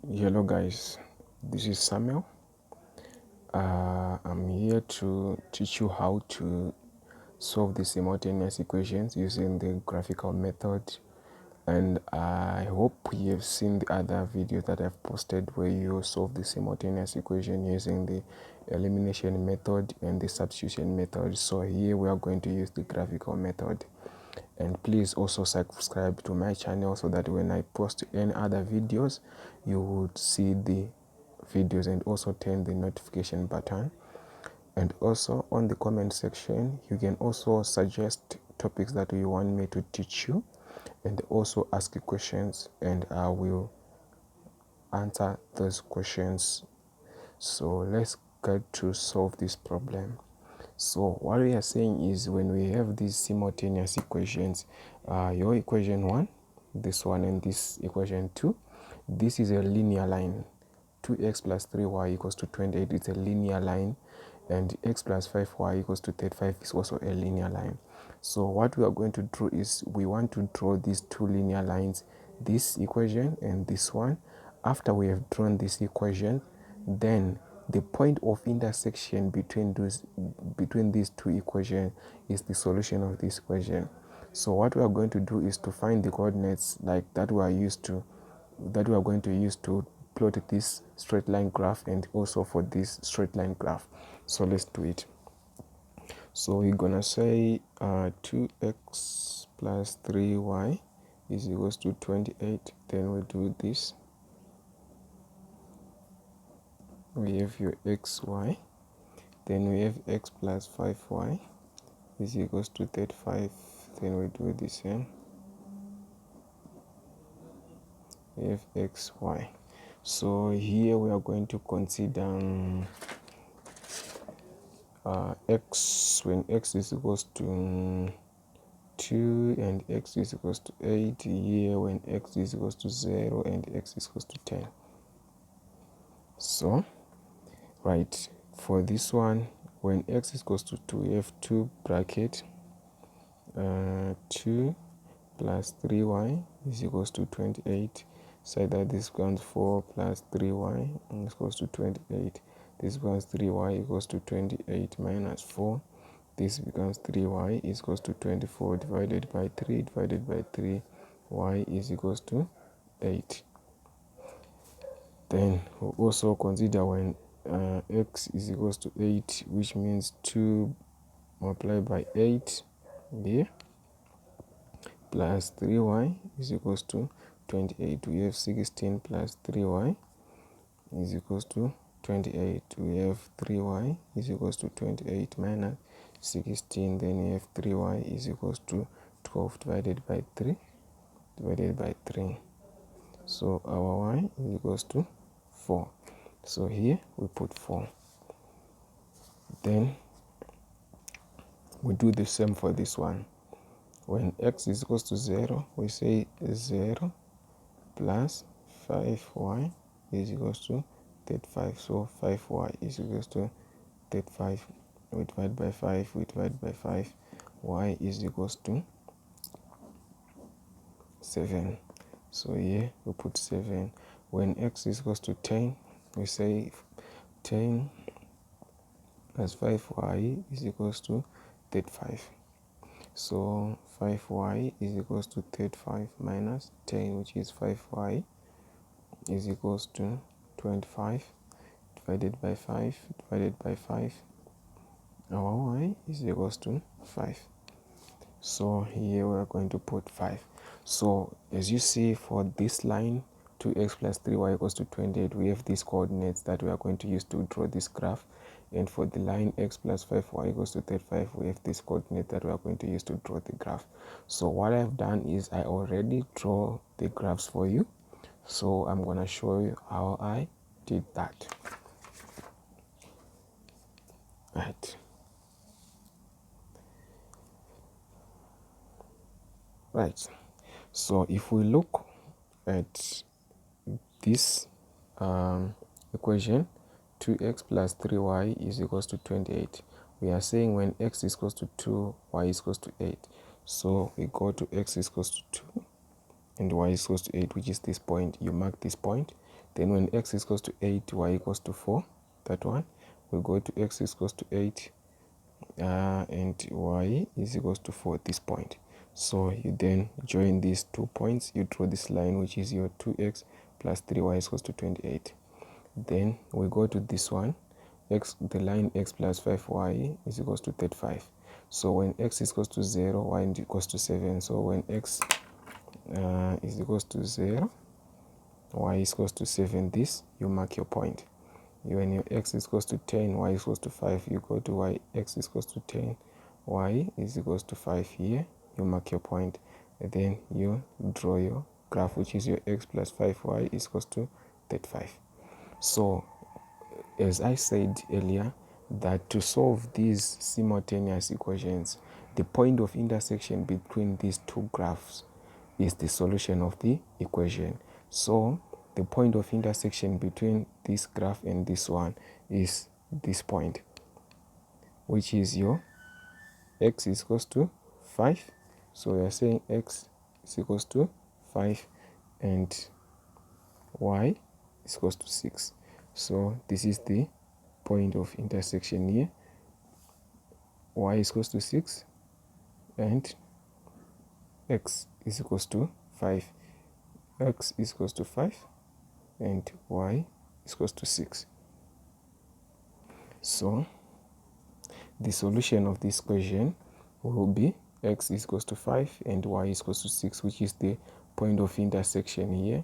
Hello guys, this is Samuel. I'm here to teach you how to solve the simultaneous equations using the graphical method, and I hope you have seen the other videos that I've posted where you solve the simultaneous equation using the elimination method and the substitution method. So here we are going to use the graphical method. And please also subscribe to my channel so that when I post any other videos you would see the videos, and also turn the notification button. And also on the comment section you can also suggest topics that you want me to teach you, and also ask questions and I will answer those questions. So let's get to solve this problem. So what we are saying is, when we have these simultaneous equations, your equation 1, this one, and this equation 2, this is a linear line. 2x plus 3y equals to 28, it's a linear line, and x plus 5y equals to 35 is also a linear line. So what we are going to do is, we want to draw these two linear lines, this equation and this one. After we have drawn this equation, then the point of intersection between these two equations is the solution of this equation. So what we are going to do is to find the coordinates like that we are going to use to plot this straight line graph, and also for this straight line graph. So let's do it. So we're gonna say 2x plus 3y is equals to 28. Then we do this. We have your xy, then we have x plus 5y is equals to 35. Then we do the same. We have xy. So here we are going to consider x when x is equals to 2 and x is equals to 8, here when x is equals to 0 and x is equals to 10. So right, for this one, when x is equals to 2, we have 2 bracket 2 plus 3y is equals to 28. So that this becomes 4 plus 3y is equals to 28. This becomes 3y equals to 28 minus 4. This becomes 3y is equals to 24 divided by 3 divided by 3. Y is equals to 8. Then we'll also consider when x is equals to 8, which means 2 multiplied by 8 here plus 3y is equals to 28. We have 16 plus 3y is equals to 28. We have 3y is equals to 28 minus 16. Then we have 3y is equals to 12 divided by 3 divided by 3. So our y is equals to 4. So here we put 4. Then we do the same for this one. When x is equals to 0, we say 0 plus 5y is equals to 35. So 5y is equals to 35. We divide by 5, we divide by 5. Y is equals to 7. So here we put 7. When x is equals to 10, we say 10 plus 5y is equals to 35. So 5y is equals to 35 minus 10, which is 5y is equals to 25 divided by 5 divided by 5. Our y is equals to 5. So here we are going to put 5. So as you see, for this line 2x plus 3y equals to 28, we have these coordinates that we are going to use to draw this graph. And for the line x plus 5y equals to 35, we have this coordinate that we are going to use to draw the graph. So what I've done is I already draw the graphs for you. So I'm going to show you how I did that. Right. So if we look at this equation, 2x plus 3y is equals to 28. We are saying when x is equals to 2, y is equals to 8. So we go to x is equals to 2 and y is equals to 8, which is this point. You mark this point. Then when x is equals to 8, y equals to 4, that one, we go to x is equals to 8 and y is equals to 4 at this point. So you then join these 2 points, you draw this line which is your 2x plus 3y is equals to 28. Then we go to this one, the line x plus 5y is equals to 35. So when x is equals to 0, y is equals to 7. So when x is equals to 0, y is equals to 7, this, you mark your point. When your x is equals to 10, y is equals to 5, you go to y, x is equals to 10, y is equals to 5 here, you mark your point, and then you draw your graph, which is your x plus 5y is equals to 35. So, as I said earlier, that to solve these simultaneous equations, the point of intersection between these two graphs is the solution of the equation. So the point of intersection between this graph and this one is this point, which is your x is equals to 5. So we are saying x is equals to 5 and y is equals to 6. So this is the point of intersection here. Y is equals to 6 and x is equals to 5. X is equals to 5 and y is equals to 6. So the solution of this equation will be x is equals to 5 and y is equals to 6, which is the point of intersection here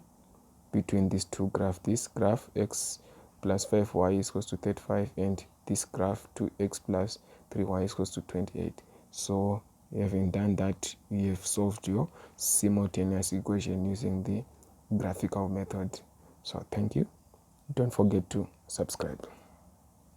between these two graphs. This graph x plus 5y is equals to 35 and this graph 2x plus 3y is equals to 28. So having done that, you have solved your simultaneous equation using the graphical method. So thank you. Don't forget to subscribe.